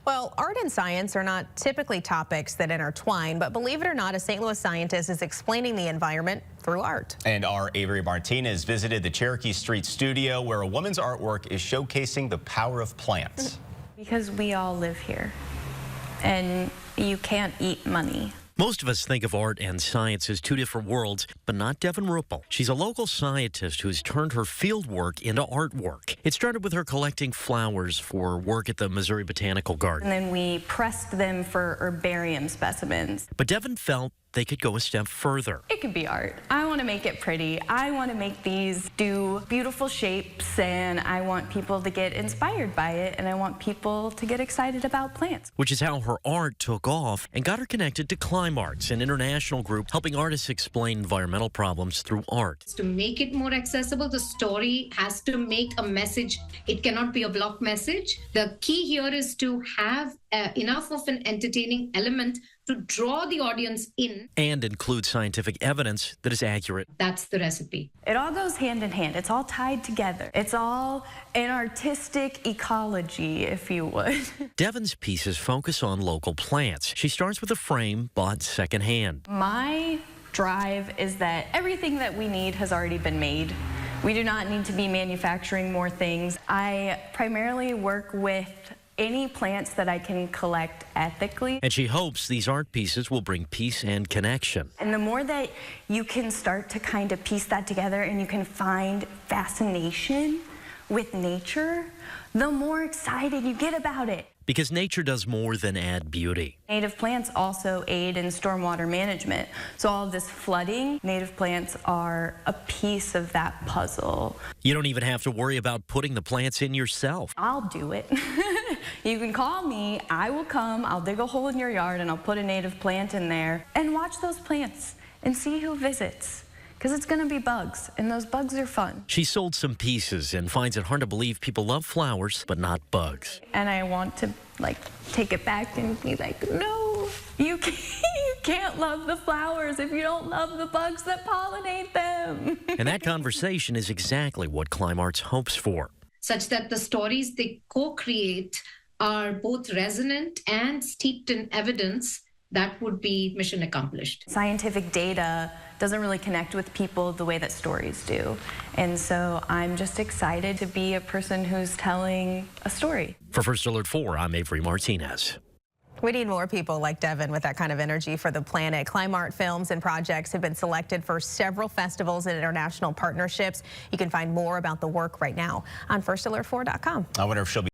Well, art and science are not typically topics that intertwine, but believe it or not, a St. Louis scientist is explaining the environment through art. And our Avery Martinez visited the Cherokee Street studio where a woman's artwork is showcasing the power of plants. Because we all live here, and you can't eat money. Most of us think of art and science as two different worlds, but not Devin Ruppel. She's a local scientist who's turned her field work into artwork. It started with her collecting flowers for work at the Missouri Botanical Garden. And then we pressed them for herbarium specimens. But Devin felt they could go a step further. It could be art. I want to make it pretty. I want to make these do beautiful shapes, and I want people to get inspired by it, and I want people to get excited about plants. Which is how her art took off and got her connected to Climb Arts, an international group helping artists explain environmental problems through art. To make it more accessible, the story has to make a message. It cannot be a block message. The key here is to have enough of an entertaining element to draw the audience in. And include scientific evidence that is accurate. That's the recipe. It all goes hand in hand. It's all tied together. It's all an artistic ecology, if you would. Devin's pieces focus on local plants. She starts with a frame bought secondhand. My drive is that everything that we need has already been made. We do not need to be manufacturing more things. I primarily work with any plants that I can collect ethically. And she hopes these art pieces will bring peace and connection. And the more that you can start to kind of piece that together and you can find fascination with nature, the more excited you get about it. Because nature does more than add beauty. Native plants also aid in stormwater management. So all of this flooding, native plants are a piece of that puzzle. You don't even have to worry about putting the plants in yourself. I'll do it. You can call me, I will come, I'll dig a hole in your yard and I'll put a native plant in there and watch those plants and see who visits. Because it's going to be bugs, and those bugs are fun. She sold some pieces and finds it hard to believe people love flowers, but not bugs. And I want to, take it back and be like, no, you can't love the flowers if you don't love the bugs that pollinate them. And that conversation is exactly what Climb Arts hopes for. Such that the stories they co-create are both resonant and steeped in evidence. That would be mission accomplished. Scientific data doesn't really connect with people the way that stories do. And so I'm just excited to be a person who's telling a story. For First Alert 4, I'm Avery Martinez. We need more people like Devin with that kind of energy for the planet. Climb Art films and projects have been selected for several festivals and international partnerships. You can find more about the work right now on firstalert4.com. I wonder if she'll be